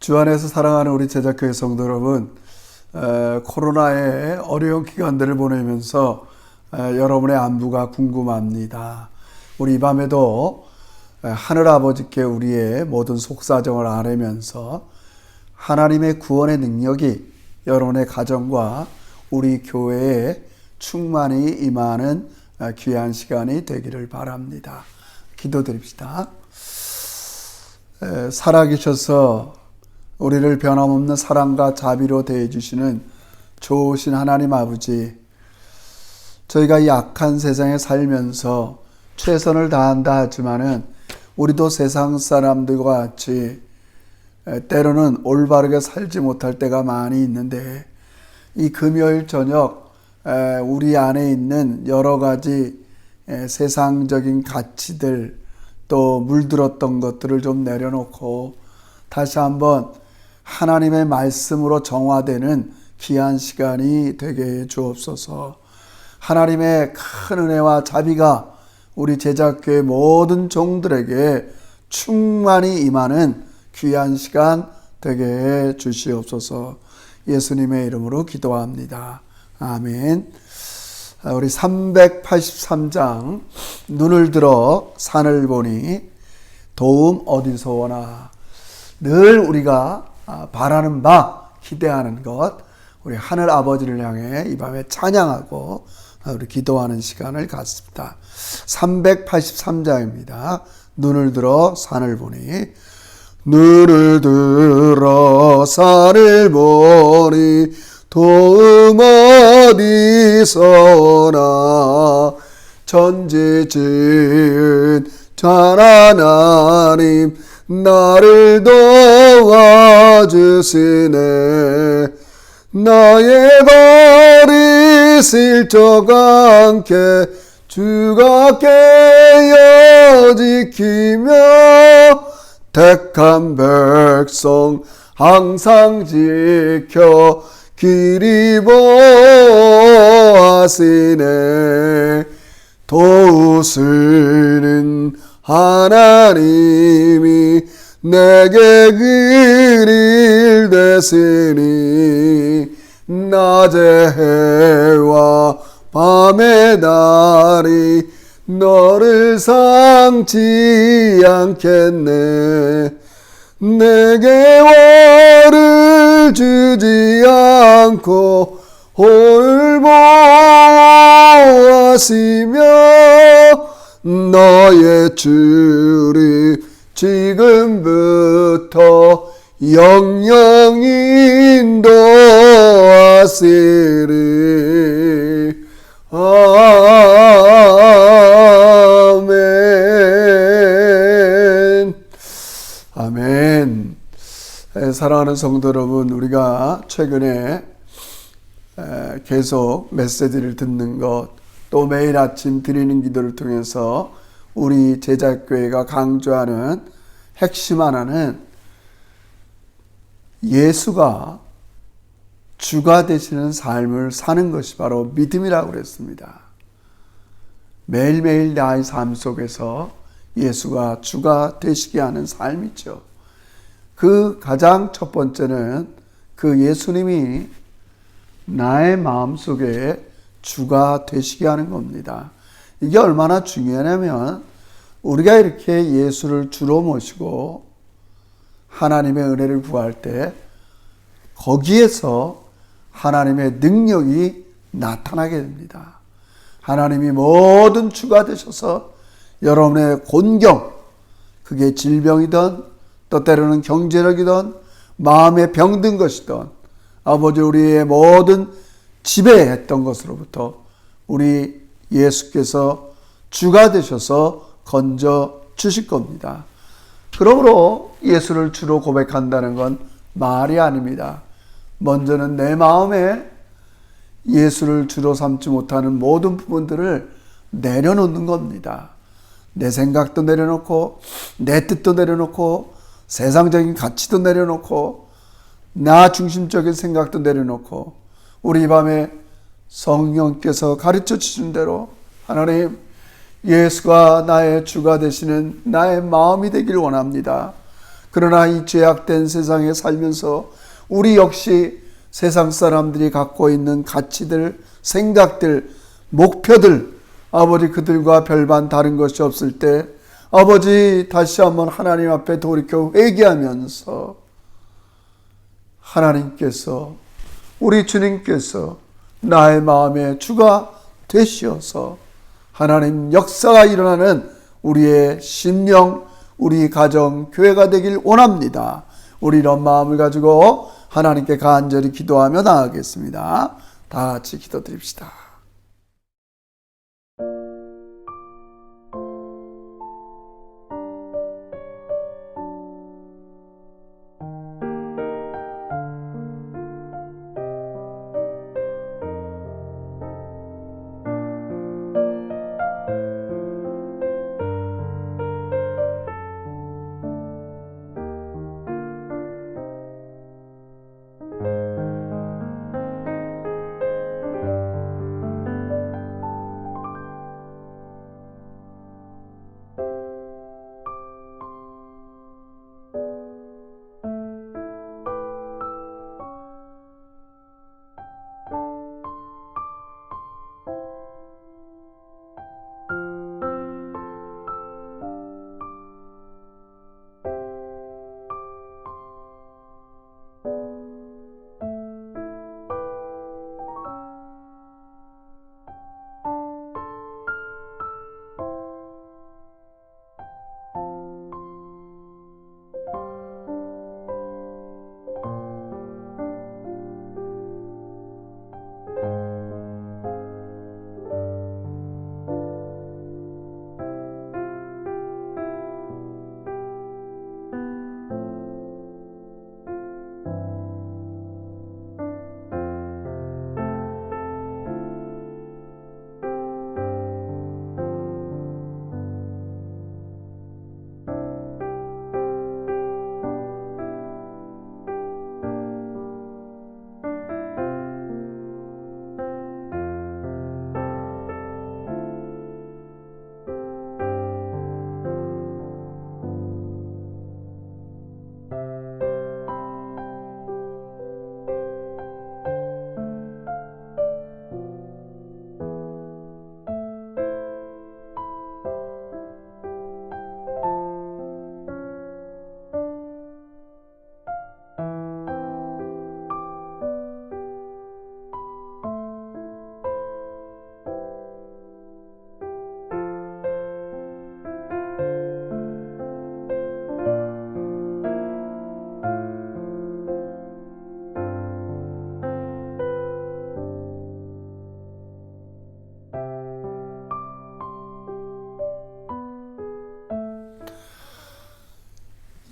주 안에서 사랑하는 우리 제자교회 성도 여러분, 코로나의 어려운 기간들을 보내면서 여러분의 안부가 궁금합니다. 우리 이 밤에도 하늘아버지께 우리의 모든 속사정을 아뢰면서 하나님의 구원의 능력이 여러분의 가정과 우리 교회에 충만히 임하는 귀한 시간이 되기를 바랍니다. 기도드립시다. 살아계셔서 우리를 변함없는 사랑과 자비로 대해주시는 좋으신 하나님 아버지, 저희가 이 악한 세상에 살면서 최선을 다한다 하지만은 우리도 세상 사람들과 같이 때로는 올바르게 살지 못할 때가 많이 있는데, 이 금요일 저녁 우리 안에 있는 여러 가지 세상적인 가치들, 또 물들었던 것들을 좀 내려놓고 다시 한번 하나님의 말씀으로 정화되는 귀한 시간이 되게 해 주옵소서. 하나님의 큰 은혜와 자비가 우리 제자교회 모든 종들에게 충만히 임하는 귀한 시간 되게 해 주시옵소서. 예수님의 이름으로 기도합니다. 아멘. 우리 383장 눈을 들어 산을 보니 도움 어디서 오나. 늘 우리가 바라는 바, 기대하는 것, 우리 하늘 아버지를 향해 이 밤에 찬양하고 우리 기도하는 시간을 갖습니다. 383장입니다. 눈을 들어 산을 보니, 눈을 들어 산을 보니 도움 어디서 오나. 천지 지은 전 하나님 나를 도와주시네. 나의 발이 실족 않게 주가 깨어 지키며 택한 백성 항상 지켜 길이 보호하시네. 도우시는 하나님이 내게 그릴 되시니, 낮의 해와 밤의 달이 너를 상치 않겠네. 내게 월을 주지 않고 오늘 보호하시며, 너의 줄이 지금부터 영영 인도하시리. 아멘. 아멘. 사랑하는 성도 여러분, 우리가 최근에 계속 메시지를 듣는 것, 또 매일 아침 드리는 기도를 통해서 우리 제자교회가 강조하는 핵심 하나는 예수가 주가 되시는 삶을 사는 것이 바로 믿음이라고 그랬습니다. 매일매일 나의 삶 속에서 예수가 주가 되시게 하는 삶이죠. 그 가장 첫 번째는 그 예수님이 나의 마음속에 주가 되시게 하는 겁니다. 이게 얼마나 중요하냐면, 우리가 이렇게 예수를 주로 모시고 하나님의 은혜를 구할 때 거기에서 하나님의 능력이 나타나게 됩니다. 하나님이 모든 주가 되셔서 여러분의 곤경, 그게 질병이든 또 때로는 경제력이든 마음에 병든 것이든 아버지 우리의 모든 지배했던 것으로부터 우리 예수께서 주가 되셔서 건져 주실 겁니다. 그러므로 예수를 주로 고백한다는 건 말이 아닙니다. 먼저는 내 마음에 예수를 주로 삼지 못하는 모든 부분들을 내려놓는 겁니다. 내 생각도 내려놓고, 내 뜻도 내려놓고, 세상적인 가치도 내려놓고, 나 중심적인 생각도 내려놓고, 우리 이 밤에 성령께서 가르쳐 주신 대로 하나님, 예수가 나의 주가 되시는 나의 마음이 되길 원합니다. 그러나 이 죄악된 세상에 살면서 우리 역시 세상 사람들이 갖고 있는 가치들, 생각들, 목표들, 아버지 그들과 별반 다른 것이 없을 때 아버지 다시 한번 하나님 앞에 돌이켜 회개하면서 하나님께서, 우리 주님께서 나의 마음의 주가 되시어서 하나님 역사가 일어나는 우리의 심령, 우리 가정, 교회가 되길 원합니다. 우리 이런 마음을 가지고 하나님께 간절히 기도하며 나아가겠습니다. 다 같이 기도드립시다.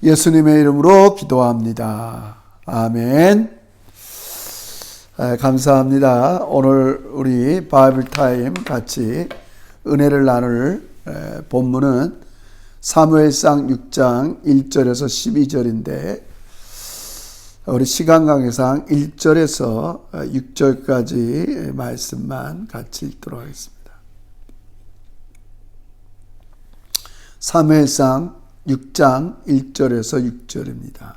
예수님의 이름으로 기도합니다. 아멘. 감사합니다. 오늘 우리 바이블 타임 같이 은혜를 나눌 본문은 사무엘상 6장 1절에서 12절인데 우리 시간 관계상 1절에서 6절까지 말씀만 같이 읽도록 하겠습니다. 사무엘상 6장 1절에서 6절입니다.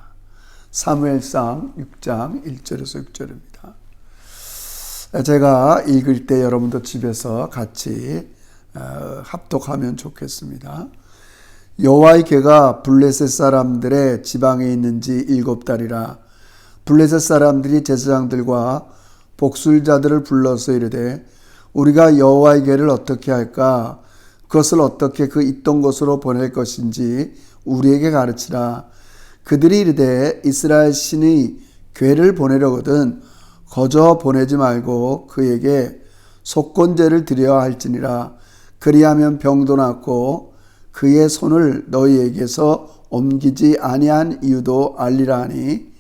사무엘상 6장 1절에서 6절입니다. 제가 읽을 때 여러분도 집에서 같이 합독하면 좋겠습니다. 여호와의 궤가 블레셋 사람들의 지방에 있는지 7달이라 블레셋 사람들이 제사장들과 복술자들을 불러서 이르되 우리가 여호와의 궤를 어떻게 할까? 그것을 어떻게 그 있던 곳으로 보낼 것인지 우리에게 가르치라. 그들이 이르되 이스라엘 신의 궤를 보내려거든 거저 보내지 말고 그에게 속건제를 드려야 할지니라. 그리하면 병도 낫고 그의 손을 너희에게서 옮기지 아니한 이유도 알리라 하니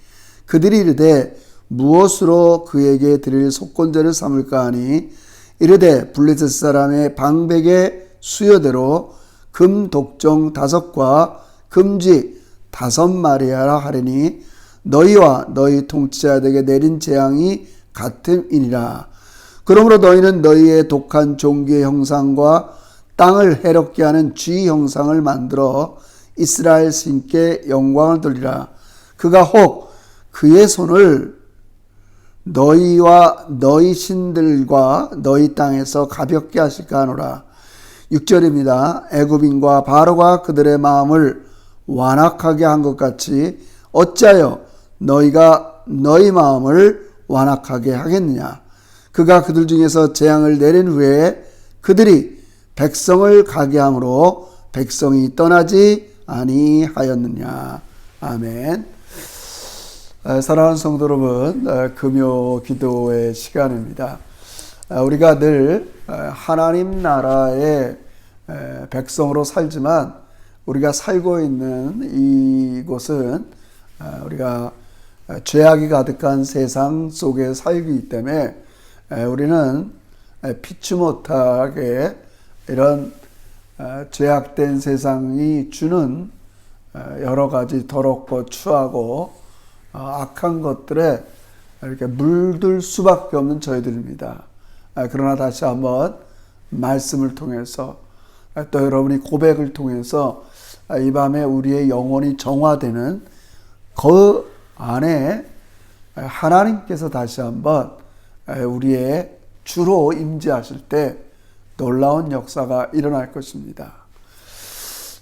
그들이 이르되 무엇으로 그에게 드릴 속건제를 삼을까 하니 이르되 블레셋 사람의 방백의 수요대로 금 독종 5과 금쥐 5마리라 하리니 너희와 너희 통치자들에게 내린 재앙이 같음이니라. 그러므로 너희는 너희의 독한 종기의 형상과 땅을 해롭게 하는 쥐 형상을 만들어 이스라엘 신께 영광을 돌리라. 그가 혹 그의 손을 너희와 너희 신들과 너희 땅에서 가볍게 하실까 하노라. 6절입니다. 애굽인과 바로가 그들의 마음을 완악하게 한 것 같이 어찌하여 너희가 너희 마음을 완악하게 하겠느냐. 그가 그들 중에서 재앙을 내린 후에 그들이 백성을 가게 함으로 백성이 떠나지 아니하였느냐. 아멘. 사랑하는 성도 여러분, 금요 기도의 시간입니다. 우리가 늘 하나님 나라의 백성으로 살지만 우리가 살고 있는 이곳은 우리가 죄악이 가득한 세상 속에 살기 때문에 우리는 피치 못하게 이런 죄악된 세상이 주는 여러 가지 더럽고 추하고 악한 것들에 이렇게 물들 수밖에 없는 저희들입니다. 그러나 다시 한번 말씀을 통해서 또 여러분이 고백을 통해서 이 밤에 우리의 영혼이 정화되는 그 안에 하나님께서 다시 한번 우리의 주로 임재하실 때 놀라운 역사가 일어날 것입니다.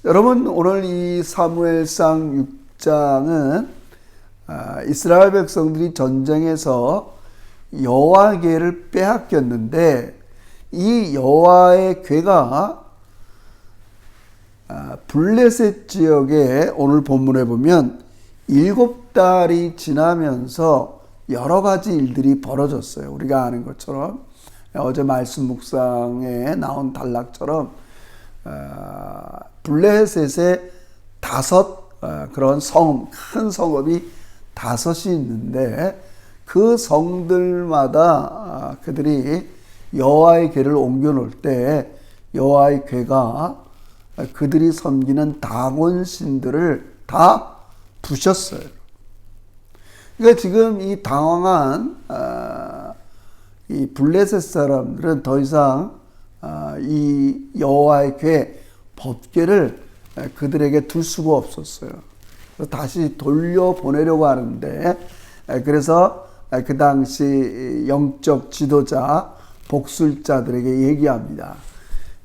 여러분, 오늘 이 사무엘상 6장은 이스라엘 백성들이 전쟁에서 여호와의 궤를 빼앗겼는데 이 여호와의 궤가 블레셋 지역에 오늘 본문에 보면 7달이 지나면서 여러 가지 일들이 벌어졌어요. 우리가 아는 것처럼 어제 말씀 묵상에 나온 단락처럼 블레셋에 5 그런 성, 큰 성읍이 5이 있는데 그 성들마다 그들이 여호와의 궤를 옮겨 놓을 때 여호와의 궤가 그들이 섬기는 다곤 신들을 다 부셨어요. 그러니까 지금 이 당황한 이 블레셋 사람들은 더 이상 이 여호와의 궤 법궤를 그들에게 둘 수가 없었어요. 다시 돌려보내려고 하는데 그래서 그 당시 영적 지도자 복술자들에게 얘기합니다.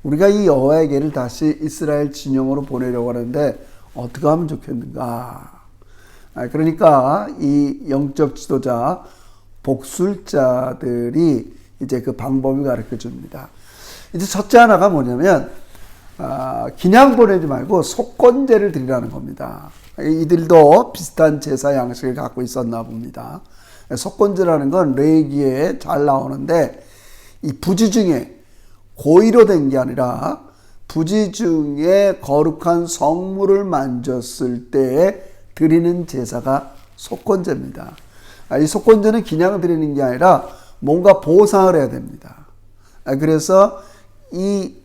우리가 이 여호와의 궤를 다시 이스라엘 진영으로 보내려고 하는데 어떻게 하면 좋겠는가. 그러니까 이 영적 지도자 복술자들이 이제 그 방법을 가르쳐 줍니다. 이제 첫째 하나가 뭐냐면 그냥 보내지 말고 속건제를 드리라는 겁니다. 이들도 비슷한 제사 양식을 갖고 있었나 봅니다. 속건제라는 건 레위기에 잘 나오는데 이 부지 중에 고의로 된 게 아니라 부지 중에 거룩한 성물을 만졌을 때 드리는 제사가 속건제입니다. 이 속건제는 그냥 드리는 게 아니라 뭔가 보상을 해야 됩니다. 그래서 이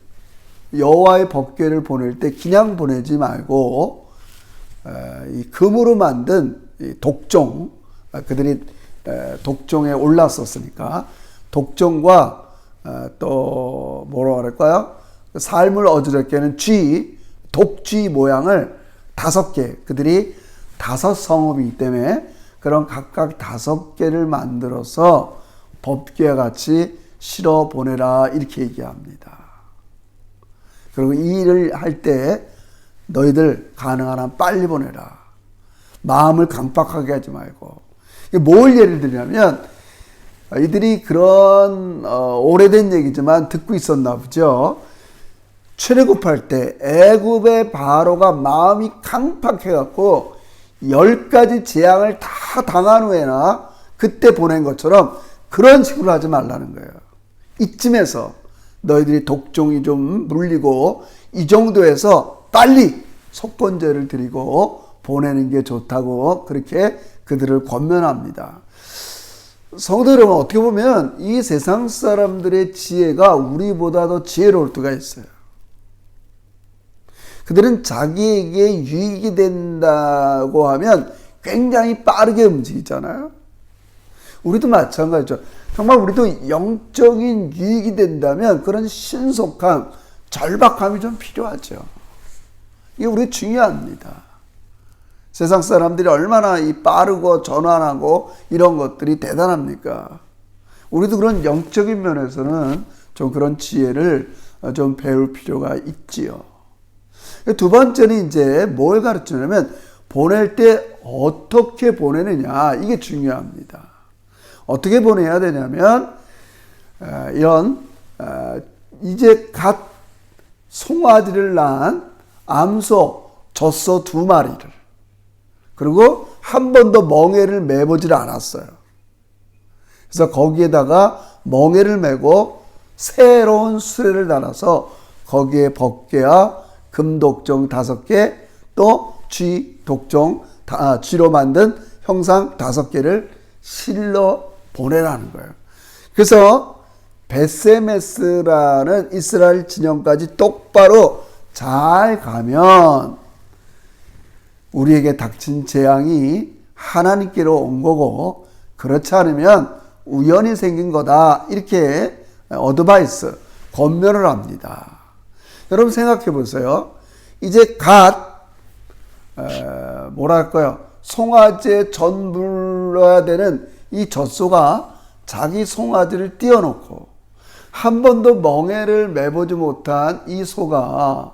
여호와의 법궤를 보낼 때 그냥 보내지 말고 이 금으로 만든 독종, 그들이 독종에 올랐었으니까 독종과 또 뭐라고 할까요? 삶을 어지럽게 하는 쥐, 독쥐 모양을 5개, 그들이 5 성읍이기 때문에 그런 각각 5개를 만들어서 법궤와 같이 실어 보내라 이렇게 얘기합니다. 그리고 이 일을 할 때 너희들 가능한 한 빨리 보내라. 마음을 강박하게 하지 말고. 뭘 예를 들냐면 이들이 그런 오래된 얘기지만 듣고 있었나 보죠. 출애굽할 때 애굽의 바로가 마음이 강팍해갖고 10가지 재앙을 다 당한 후에나 그때 보낸 것처럼 그런 식으로 하지 말라는 거예요. 이쯤에서 너희들이 독종이 좀 물리고 이 정도에서 빨리 속건제를 드리고 보내는 게 좋다고 그렇게 그들을 권면합니다. 성도 여러분, 어떻게 보면 이 세상 사람들의 지혜가 우리보다 더 지혜로울 때가 있어요. 그들은 자기에게 유익이 된다고 하면 굉장히 빠르게 움직이잖아요. 우리도 마찬가지죠. 정말 우리도 영적인 유익이 된다면 그런 신속함, 절박함이 좀 필요하죠. 이게 우리 중요합니다. 세상 사람들이 얼마나 이 빠르고 전환하고 이런 것들이 대단합니까? 우리도 그런 영적인 면에서는 좀 그런 지혜를 좀 배울 필요가 있지요. 두 번째는 이제 뭘 가르치냐면 보낼 때 어떻게 보내느냐, 이게 중요합니다. 어떻게 보내야 되냐면 이런 이제 갓 송아지를 낳은 암소, 젖소 2마리를, 그리고 한 번도 멍에를 매보질 않았어요. 그래서 거기에다가 멍에를 매고 새로운 수레를 달아서 거기에 법궤와 금독종 5개, 또 쥐독종, 쥐로 만든 형상 5개를 실러 보내라는 거예요. 그래서 베세메스라는 이스라엘 진영까지 똑바로 잘 가면 우리에게 닥친 재앙이 하나님께로 온 거고, 그렇지 않으면 우연히 생긴 거다, 이렇게 어드바이스, 권면을 합니다. 여러분 생각해 보세요. 이제 뭐랄까요, 송아지에 전불러야 되는 이 젖소가 자기 송아지를 띄워놓고 한 번도 멍에를 매보지 못한 이 소가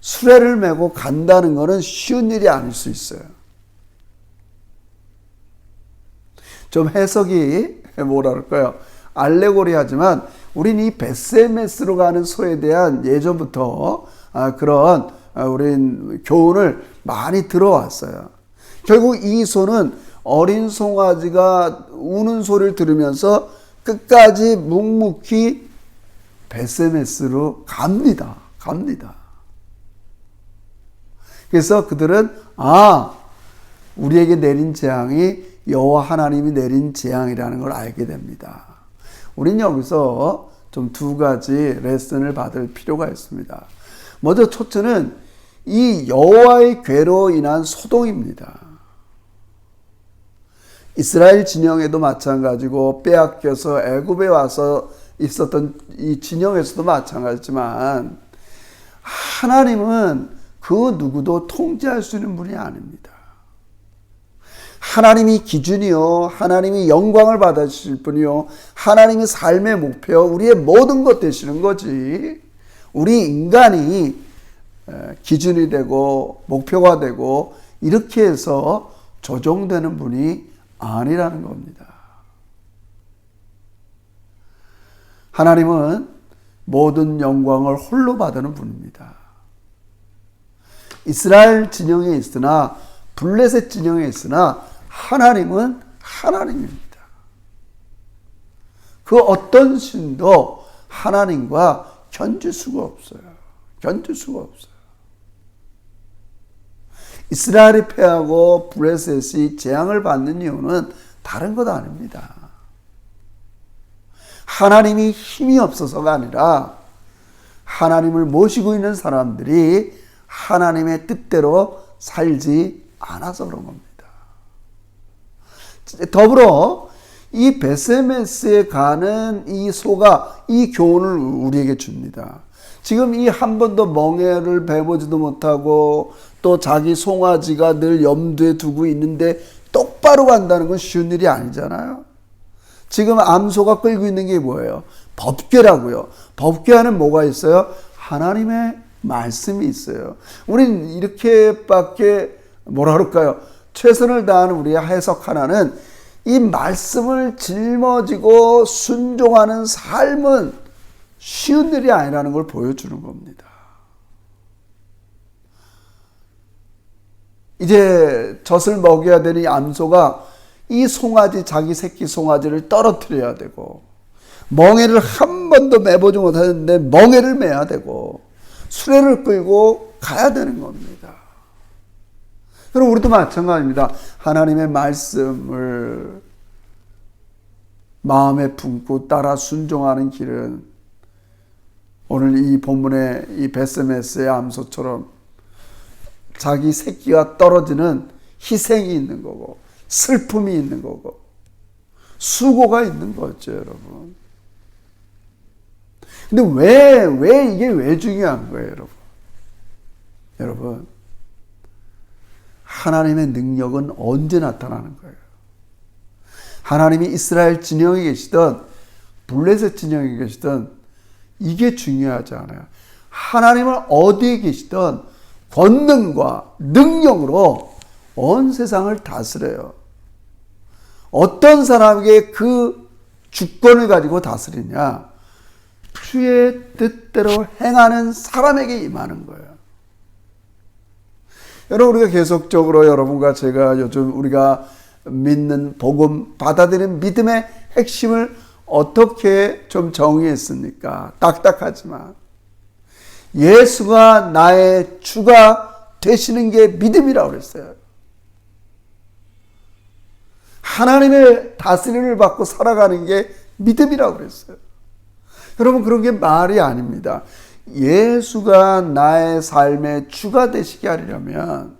수레를 메고 간다는 것은 쉬운 일이 아닐 수 있어요. 좀 해석이 뭐라 그럴까요? 알레고리 하지만 우린 이 베세메스로 가는 소에 대한 예전부터 그런 우린 교훈을 많이 들어왔어요. 결국 이 소는 어린 송아지가 우는 소리를 들으면서 끝까지 묵묵히 베세메스로 갑니다. 그래서 그들은 우리에게 내린 재앙이 여호와 하나님이 내린 재앙이라는 걸 알게 됩니다. 우린 여기서 좀 2가지 레슨을 받을 필요가 있습니다. 먼저 첫째는 이 여호와의 괴로 인한 소동입니다. 이스라엘 진영에도 마찬가지고 빼앗겨서 애굽에 와서 있었던 이 진영에서도 마찬가지지만 하나님은 그 누구도 통제할 수 있는 분이 아닙니다. 하나님이 기준이요, 하나님이 영광을 받으실 분이요, 하나님이 삶의 목표, 우리의 모든 것 되시는 거지, 우리 인간이 기준이 되고 목표가 되고 이렇게 해서 조종되는 분이 아니라는 겁니다. 하나님은 모든 영광을 홀로 받는 분입니다. 이스라엘 진영에 있으나 블레셋 진영에 있으나 하나님은 하나님입니다. 그 어떤 신도 하나님과 견줄 수가 없어요. 이스라엘이 패하고 블레셋이 재앙을 받는 이유는 다른 것 아닙니다. 하나님이 힘이 없어서가 아니라 하나님을 모시고 있는 사람들이 하나님의 뜻대로 살지 않아서 그런 겁니다. 더불어 이 베세메스에 가는 이 소가 이 교훈을 우리에게 줍니다. 지금 이 한 번도 멍에를 베보지도 못하고 또 자기 송아지가 늘 염두에 두고 있는데 똑바로 간다는 건 쉬운 일이 아니잖아요. 지금 암소가 끌고 있는 게 뭐예요? 법궤라고요. 법궤 안에 뭐가 있어요? 하나님의 말씀이 있어요. 우린 이렇게밖에 뭐라 그럴까요? 최선을 다하는 우리의 해석 하나는 이 말씀을 짊어지고 순종하는 삶은 쉬운 일이 아니라는 걸 보여주는 겁니다. 이제 젖을 먹여야 되는 이 암소가 이 송아지, 자기 새끼 송아지를 떨어뜨려야 되고, 멍에를 한 번도 매보지 못하는데 멍에를 매야 되고, 수레를 끌고 가야 되는 겁니다. 그럼 우리도 마찬가지입니다. 하나님의 말씀을 마음에 품고 따라 순종하는 길은 오늘 이 본문의 이 베세메스의 암소처럼 자기 새끼가 떨어지는 희생이 있는 거고, 슬픔이 있는 거고, 수고가 있는 거죠, 여러분. 근데 왜 이게 왜 중요한 거예요, 여러분? 여러분, 하나님의 능력은 언제 나타나는 거예요? 하나님이 이스라엘 진영에 계시든 블레셋 진영에 계시든 이게 중요하지 않아요. 하나님은 어디에 계시든 권능과 능력으로 온 세상을 다스려요. 어떤 사람에게 그 주권을 가지고 다스리냐? 주의 뜻대로 행하는 사람에게 임하는 거예요. 여러분, 우리가 계속적으로 여러분과 제가 요즘 우리가 믿는 복음, 받아들이는 믿음의 핵심을 어떻게 좀 정의했습니까? 딱딱하지만 예수가 나의 주가 되시는 게 믿음이라고 그랬어요. 하나님의 다스림을 받고 살아가는 게 믿음이라고 그랬어요. 여러분, 그런 게 말이 아닙니다. 예수가 나의 삶의 주가 되시게 하려면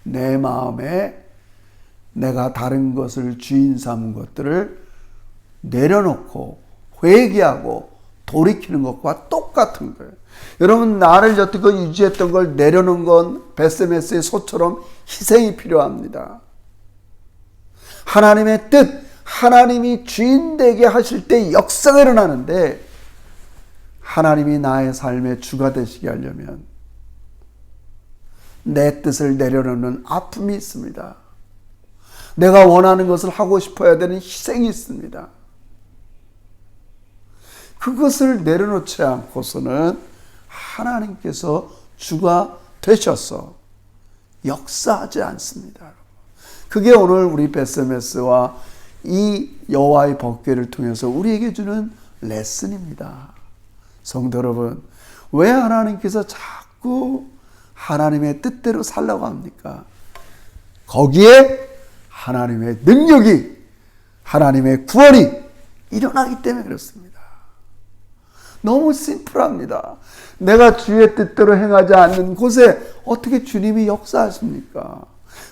내 마음에 내가 다른 것을 주인 삼은 것들을 내려놓고 회개하고 돌이키는 것과 똑같은 거예요. 여러분, 나를 여태껏 유지했던 걸 내려놓은 건 베세메스의 소처럼 희생이 필요합니다. 하나님의 뜻, 하나님이 주인 되게 하실 때 역사가 일어나는데, 하나님이 나의 삶의 주가 되시게 하려면 내 뜻을 내려놓는 아픔이 있습니다. 내가 원하는 것을 하고 싶어야 되는 희생이 있습니다. 그것을 내려놓지 않고서는 하나님께서 주가 되셔서 역사하지 않습니다. 그게 오늘 우리 베세메스와 이 여호와의 법궤를 통해서 우리에게 주는 레슨입니다. 성도 여러분, 왜 하나님께서 자꾸 하나님의 뜻대로 살라고 합니까? 거기에 하나님의 능력이, 하나님의 구원이 일어나기 때문에 그렇습니다. 너무 심플합니다. 내가 주의 뜻대로 행하지 않는 곳에 어떻게 주님이 역사하십니까?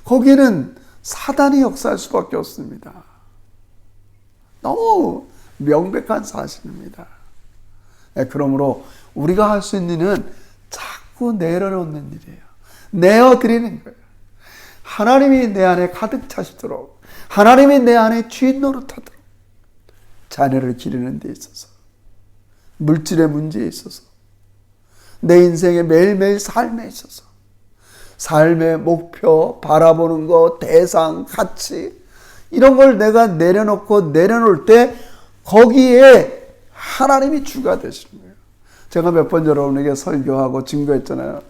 거기는 사단이 역사할 수밖에 없습니다. 너무 명백한 사실입니다. 그러므로 우리가 할 수 있는 일은 자꾸 내려놓는 일이에요. 내어드리는 거예요. 하나님이 내 안에 가득 차시도록, 하나님이 내 안에 주인 노릇하도록, 자녀를 기르는 데 있어서, 물질의 문제에 있어서, 내 인생의 매일매일 삶에 있어서, 삶의 목표, 바라보는 것, 대상, 가치, 이런 걸 내가 내려놓을 때 거기에 하나님이 주가 되시는 거예요. 제가 몇 번 여러분에게 설교하고 증거했잖아요.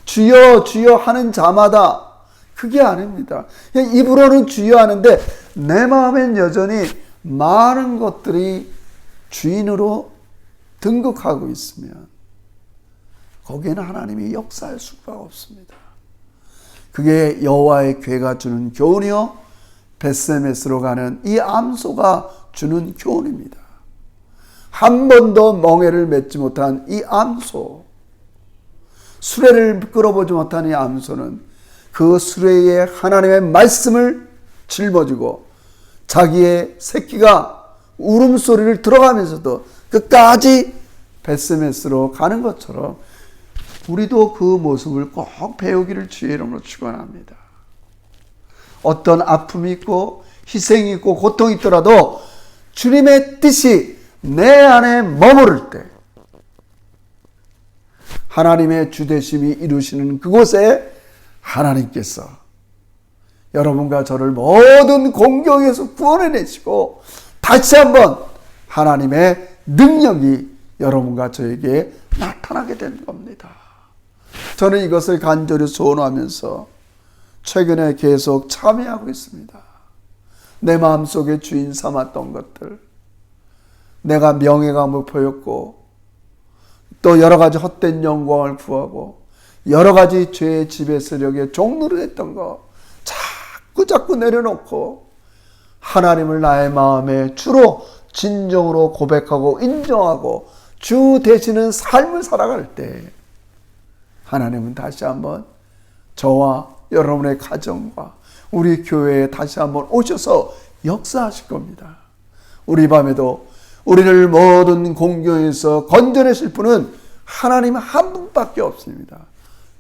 주여 주여 하는 자마다, 그게 아닙니다. 그냥 입으로는 주여 하는데 내 마음엔 여전히 많은 것들이 주인으로 등극하고 있으면 거기에는 하나님이 역사할 수가 없습니다. 그게 여호와의 궤가 주는 교훈이요, 베세메스로 가는 이 암소가 주는 교훈입니다. 한 번도 멍에를 맺지 못한 이 암소, 수레를 끌어보지 못한 이 암소는 그 수레에 하나님의 말씀을 짊어지고 자기의 새끼가 울음소리를 들어가면서도 끝까지 베세메스로 가는 것처럼 우리도 그 모습을 꼭 배우기를 주의 이름으로 축원합니다. 어떤 아픔이 있고 희생이 있고 고통이 있더라도 주님의 뜻이 내 안에 머무를 때 하나님의 주되심이 이루시는 그곳에 하나님께서 여러분과 저를 모든 공경에서 구원해내시고 다시 한번 하나님의 능력이 여러분과 저에게 나타나게 된 겁니다. 저는 이것을 간절히 소원하면서 최근에 계속 참여하고 있습니다. 내 마음속에 주인 삼았던 것들, 내가 명예가 무표였고 또 여러 가지 헛된 영광을 구하고 여러 가지 죄의 지배 세력에 종노릇 했던 거 자꾸 내려놓고 하나님을 나의 마음의 주로 진정으로 고백하고 인정하고 주 되시는 삶을 살아갈 때 하나님은 다시 한번 저와 여러분의 가정과 우리 교회에 다시 한번 오셔서 역사하실 겁니다. 우리 밤에도 우리를 모든 공경에서 건져내실 분은 하나님 한 분밖에 없습니다.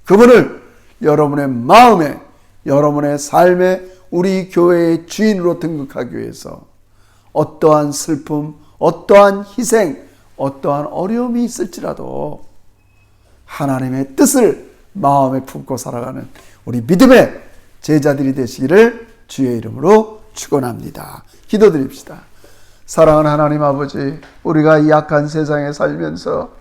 그분을 여러분의 마음에, 여러분의 삶에 우리 교회의 주인으로 등극하기 위해서 어떠한 슬픔, 어떠한 희생, 어떠한 어려움이 있을지라도 하나님의 뜻을 마음에 품고 살아가는 우리 믿음의 제자들이 되시기를 주의 이름으로 축원합니다. 기도드립시다. 사랑하는 하나님 아버지, 우리가 이 약한 세상에 살면서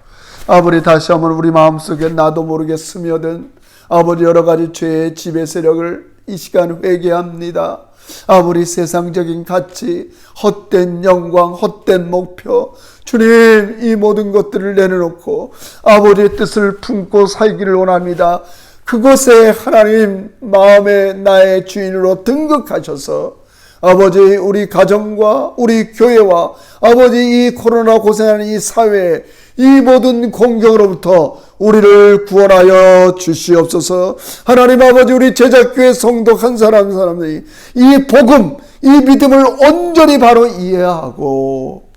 아버지 다시 한번 우리 마음속에 나도 모르게 스며든 아버지 여러 가지 죄의 지배 세력을 이 시간 회개합니다. 아무리 세상적인 가치, 헛된 영광, 헛된 목표, 주님 이 모든 것들을 내려놓고 아버지의 뜻을 품고 살기를 원합니다. 그곳에 하나님 마음의 나의 주인으로 등극하셔서 아버지 우리 가정과 우리 교회와 아버지 이 코로나 고생하는 이 사회에 이 모든 공경으로부터 우리를 구원하여 주시옵소서. 하나님 아버지 우리 제자교회 성도 한 사람 한 사람들이 이 복음, 이 믿음을 온전히 바로 이해하고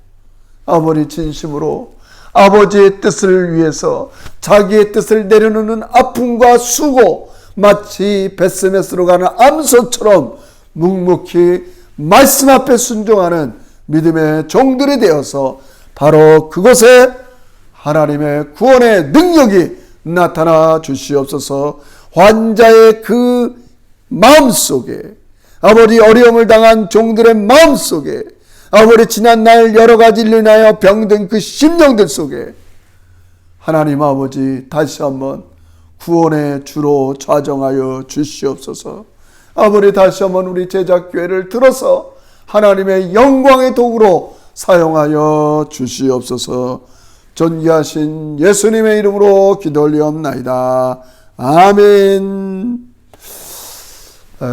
아버지 진심으로 아버지의 뜻을 위해서 자기의 뜻을 내려놓는 아픔과 수고, 마치 베스메스로 가는 암소처럼 묵묵히 말씀 앞에 순종하는 믿음의 종들이 되어서 바로 그곳에 하나님의 구원의 능력이 나타나 주시옵소서. 환자의 그 마음속에, 아버지 어려움을 당한 종들의 마음속에, 아버지 지난날 여러 가지 일로 인하여 병든 그 심령들 속에 하나님 아버지 다시 한번 구원의 주로 좌정하여 주시옵소서. 아버지 다시 한번 우리 제자교회를 들어서 하나님의 영광의 도구로 사용하여 주시옵소서. 존귀하신 예수님의 이름으로 기도 올리옵나이다. 아멘.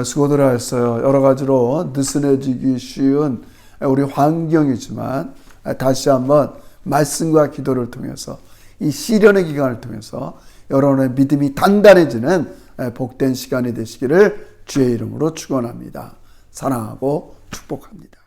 수고들 하셨어요. 여러 가지로 느슨해지기 쉬운 우리 환경이지만 다시 한번 말씀과 기도를 통해서 이 시련의 기간을 통해서 여러분의 믿음이 단단해지는 복된 시간이 되시기를 주의 이름으로 축원합니다. 사랑하고 축복합니다.